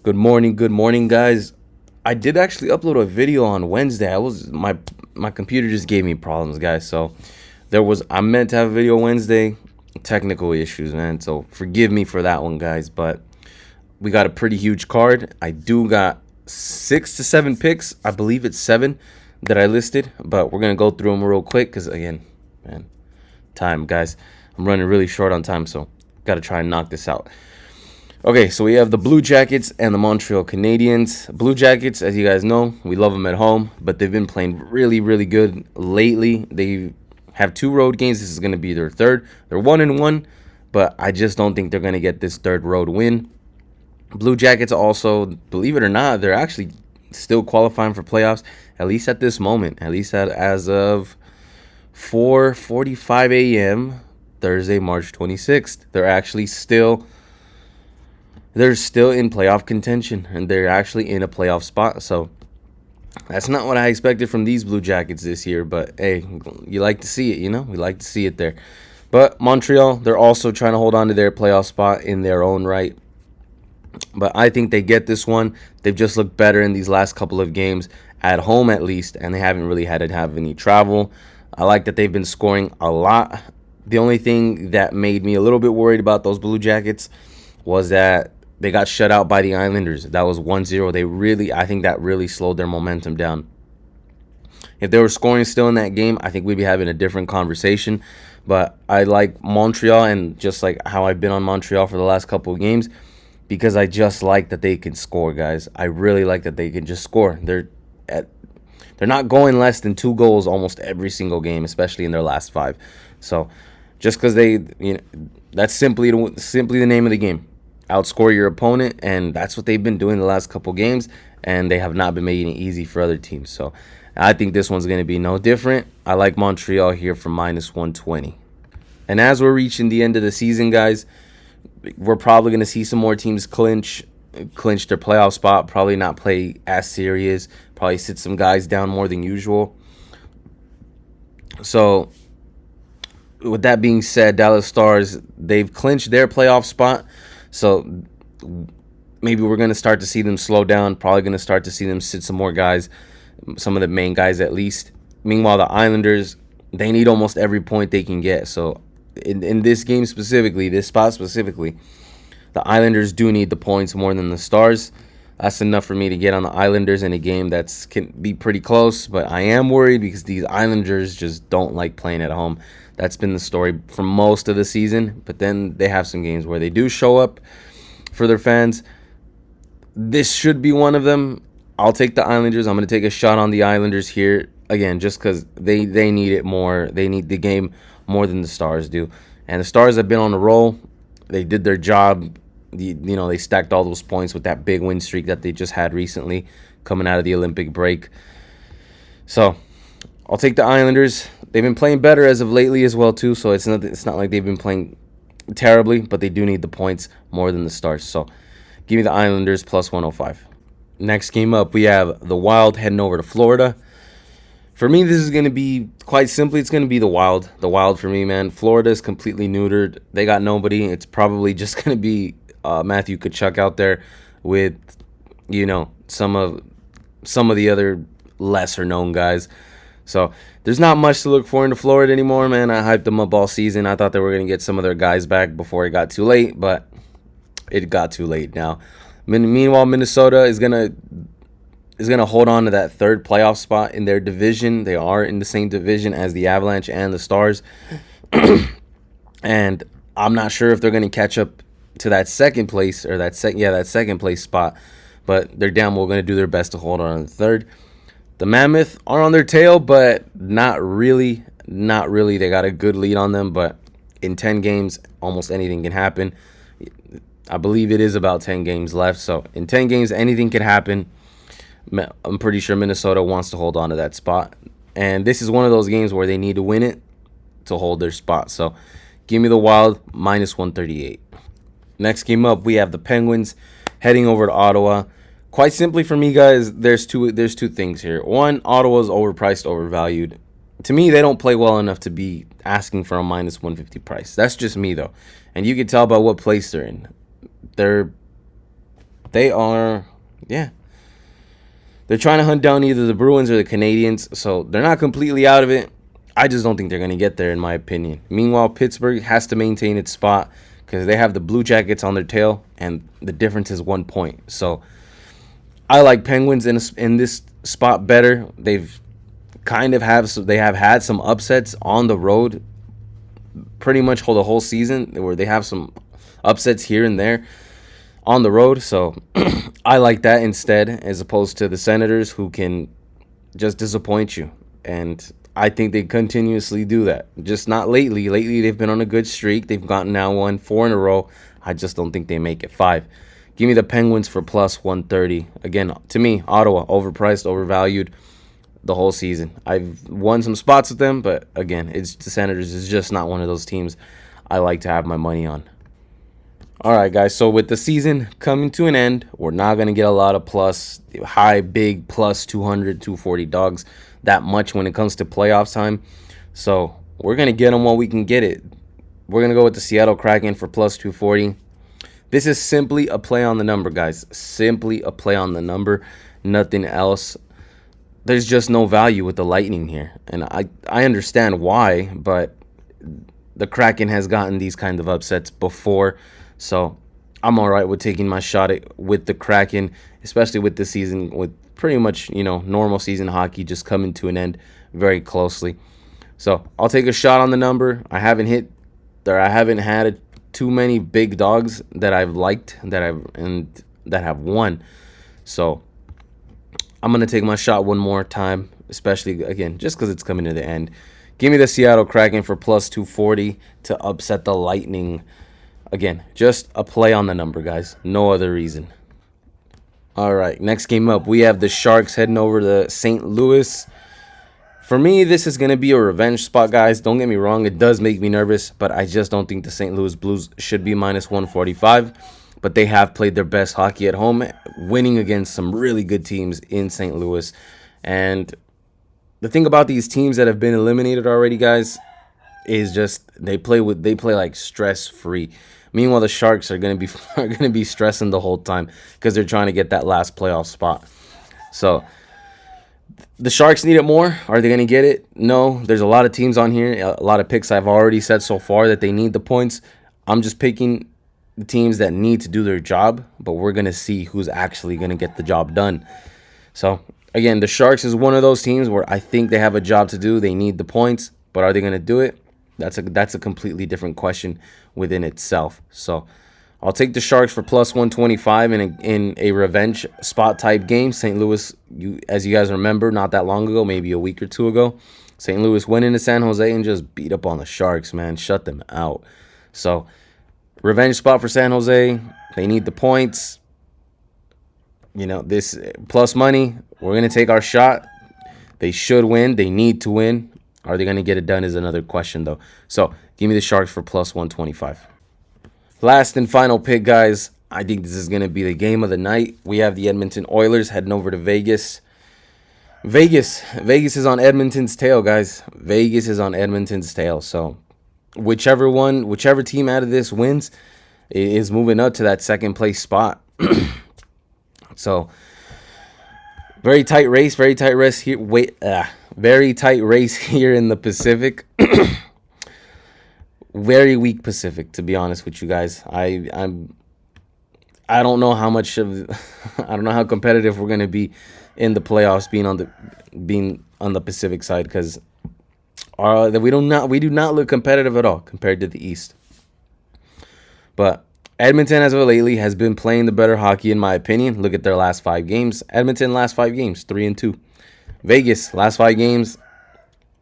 Good morning, guys. I did actually upload a video on Wednesday. My computer just gave me problems, guys. So I meant to have a video Wednesday, technical issues, man. So forgive me for that one, guys. But we got a pretty huge card. I do got 6 to 7 picks. I believe it's 7 that I listed, but we're gonna go through them real quick because again, man, time, guys. I'm running really short on time, so gotta try and knock this out. Okay, so we have the Blue Jackets and the Montreal Canadiens. Blue Jackets, as you guys know, we love them at home, but they've been playing really, really good lately. They have 2 road games. This is going to be their third. They're 1-1, but I just don't think they're going to get this third road win. Blue Jackets also, believe it or not, they're actually still qualifying for playoffs, at least at this moment, as of 4:45 a.m. Thursday, March 26th. They're still in playoff contention, and they're actually in a playoff spot. So that's not what I expected from these Blue Jackets this year. But hey, you like to see it, you know? We like to see it there. But Montreal, they're also trying to hold on to their playoff spot in their own right. But I think they get this one. They've just looked better in these last couple of games, at home at least, and they haven't really had to have any travel. I like that they've been scoring a lot. The only thing that made me a little bit worried about those Blue Jackets was that they got shut out by the Islanders. That was 1-0. I think that really slowed their momentum down. If they were scoring still in that game, I think we'd be having a different conversation. But I like Montreal, and just like how I've been on Montreal for the last couple of games, because I just like that they can score, guys. I really like that they can just score. They're not going less than 2 goals almost every single game, especially in their last 5. So just because that's simply the name of the game. Outscore your opponent, and that's what they've been doing the last couple games, and they have not been making it easy for other teams. So I think this one's going to be no different. I like Montreal here for -120. And as we're reaching the end of the season, guys, we're probably going to see some more teams clinch their playoff spot, probably not play as serious, probably sit some guys down more than usual. So with that being said, Dallas Stars, they've clinched their playoff spot. So maybe we're going to start to see them slow down, probably going to start to see them sit some more guys, some of the main guys at least. Meanwhile, the Islanders, they need almost every point they can get. So in this game specifically, this spot specifically, the Islanders do need the points more than the Stars. That's enough for me to get on the Islanders in a game that can be pretty close. But I am worried because these Islanders just don't like playing at home. That's been the story for most of the season. But then they have some games where they do show up for their fans. This should be one of them. I'll take the Islanders. I'm going to take a shot on the Islanders here. Again, just because they need it more. They need the game more than the Stars do. And the Stars have been on a roll. They did their job. They stacked all those points with that big win streak that they just had recently coming out of the Olympic break. So I'll take the Islanders. They've been playing better as of lately as well, too. So it's not like they've been playing terribly, but they do need the points more than the Stars. So give me the Islanders +105. Next game up, we have the Wild heading over to Florida. For me, this is going to be quite simply, it's going to be the Wild. The Wild for me, man. Florida is completely neutered. They got nobody. It's probably just going to be Matthew Tkachuk out there with, some of the other lesser known guys. So there's not much to look for into Florida anymore, man. I hyped them up all season. I thought they were going to get some of their guys back before it got too late, but it got too late now. Meanwhile, Minnesota is gonna hold on to that third playoff spot in their division. They are in the same division as the Avalanche and the Stars. And I'm not sure if they're going to catch up to that second place or that second place spot, but they're damn well going to do their best to hold on to the third. The Mammoth are on their tail, but not really. Not really. They got a good lead on them, but in 10 games, almost anything can happen. I believe it is about 10 games left, so in 10 games, anything can happen. I'm pretty sure Minnesota wants to hold on to that spot, and this is one of those games where they need to win it to hold their spot. So give me the Wild -138. Next game up, we have the Penguins heading over to Ottawa. Quite simply for me, guys, there's two things here. One, Ottawa's overpriced, overvalued. To me, they don't play well enough to be asking for a -150 price. That's just me, though. And you can tell by what place they're in. They're they are, yeah, they're trying to hunt down either the Bruins or the Canadiens, so they're not completely out of it. I just don't think they're going to get there, in my opinion. Meanwhile, Pittsburgh has to maintain its spot because they have the Blue Jackets on their tail, and the difference is 1 point. So I like Penguins in this spot better. They've they have had some upsets on the road pretty much the whole season, where they have some upsets here and there on the road. So I like that instead, as opposed to the Senators, who can just disappoint you. And I think they continuously do that. Just not lately. Lately, they've been on a good streak. They've gotten now 4 in a row. I just don't think they make it 5. Give me the Penguins for plus 130. Again, to me, Ottawa, overpriced, overvalued the whole season. I've won some spots with them, but again, the Senators is just not one of those teams I like to have my money on. All right, guys, so with the season coming to an end, we're not going to get a lot of big plus 200, 240 dogs that much when it comes to playoffs time. So we're going to get them while we can get it. We're going to go with the Seattle Kraken for plus 240. This is simply a play on the number, guys. Simply a play on the number, nothing else. There's just no value with the Lightning here. And I understand why, but the Kraken has gotten these kind of upsets before. So I'm all right with taking my shot with the Kraken, especially with this season, with pretty much, normal season hockey just coming to an end very closely. So I'll take a shot on the number. I haven't had too many big dogs that I've liked that have won. So I'm going to take my shot one more time, especially, again, just because it's coming to the end. Give me the Seattle Kraken for plus 240 to upset the Lightning. Again, just a play on the number, guys. No other reason. All right, next game up, we have the Sharks heading over to St. Louis. For me, this is going to be a revenge spot, guys. Don't get me wrong. It does make me nervous, but I just don't think the St. Louis Blues should be minus 145. But they have played their best hockey at home, winning against some really good teams in St. Louis. And the thing about these teams that have been eliminated already, guys, is just they play like stress-free. Meanwhile, the Sharks are going to be stressing the whole time because they're trying to get that last playoff spot. So the Sharks need it more. Are they going to get it? No. There's a lot of teams on here, a lot of picks I've already said so far that they need the points. I'm just picking the teams that need to do their job, but we're going to see who's actually going to get the job done. So again, the Sharks is one of those teams where I think they have a job to do. They need the points, but are they going to do it? That's a completely different question within itself. So I'll take the Sharks for plus 125 in a revenge spot type game. St. Louis, as you guys remember, not that long ago, maybe a week or two ago, St. Louis went into San Jose and just beat up on the Sharks, man. Shut them out. So revenge spot for San Jose. They need the points. This plus money, we're going to take our shot. They should win. They need to win. Are they going to get it done is another question, though. So give me the Sharks for plus 125. Last and final pick, guys. I think this is going to be the game of the night. We have the Edmonton Oilers heading over to Vegas. Vegas is on Edmonton's tail, guys. Vegas is on Edmonton's tail. So whichever team out of this wins is moving up to that second place spot. So very tight race here. Very tight race here in the Pacific. Very weak Pacific, to be honest with you guys. I don't know how much of I don't know how competitive we're gonna be in the playoffs being on the Pacific side, because we do not look competitive at all compared to the East. But Edmonton, as of lately, has been playing the better hockey, in my opinion. Look at their last 5 games. Edmonton, last 5 games, 3-2. Vegas, last 5 games,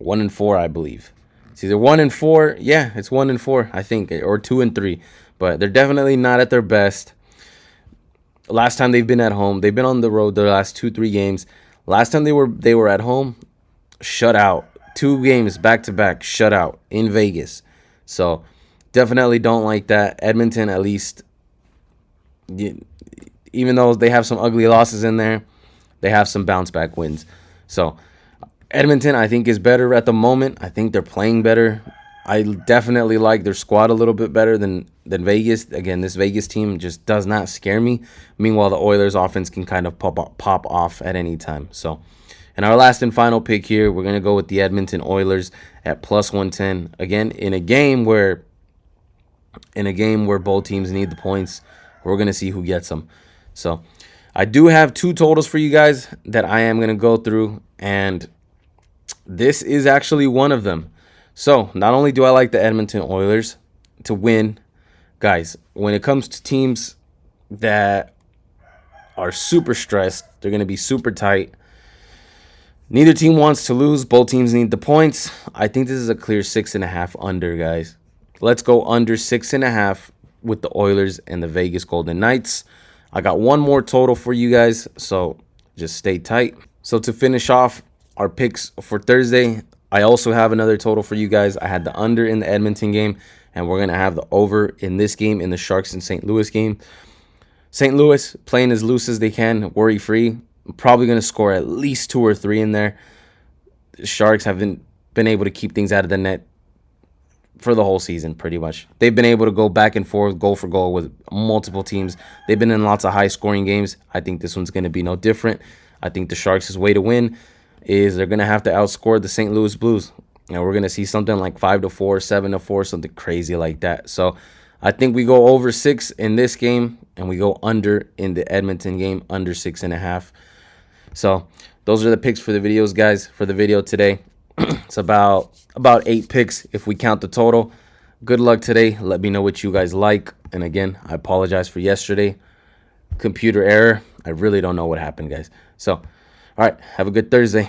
1-4, I believe. It's either 1-4. Yeah, it's 1-4, I think, or 2-3. But they're definitely not at their best. Last time they've been at home, they've been on the road their last 2-3 games. Last time they were at home, shut out. 2 games back-to-back, shut out in Vegas. So definitely don't like that. Edmonton, at least, even though they have some ugly losses in there, they have some bounce-back wins. So Edmonton, I think, is better at the moment. I think they're playing better. I definitely like their squad a little bit better than Vegas. Again, this Vegas team just does not scare me. Meanwhile, the Oilers offense can kind of pop off at any time. So, and our last and final pick here, we're going to go with the Edmonton Oilers at plus 110. Again, in a game where both teams need the points, we're going to see who gets them. So, I do have two totals for you guys that I am going to go through, and this is actually one of them. So, not only do I like the Edmonton Oilers to win, guys, when it comes to teams that are super stressed, they're going to be super tight. Neither team wants to lose. Both teams need the points. I think this is a clear 6.5 under, guys. Let's go under 6.5 with the Oilers and the Vegas Golden Knights. I got one more total for you guys, so just stay tight. So to finish off our picks for Thursday, I also have another total for you guys. I had the under in the Edmonton game, and we're going to have the over in this game, in the Sharks and St. Louis game. St. Louis playing as loose as they can, worry-free. Probably going to score at least 2 or 3 in there. The Sharks haven't been able to keep things out of the net for the whole season, pretty much. They've been able to go back and forth, goal for goal with multiple teams. They've been in lots of high-scoring games. I think this one's going to be no different. I think the Sharks' way to win is they're going to have to outscore the St. Louis Blues. And we're going to see something like 5-4, 7-4, something crazy like that. So I think we go over 6 in this game, and we go under in the Edmonton game, under 6.5. So those are the picks for the videos, guys, for the video today. It's about 8 picks if we count the total. Good luck today. Let me know what you guys like. And again, I apologize for yesterday. Computer error. I really don't know what happened, guys. So, all right, have a good Thursday.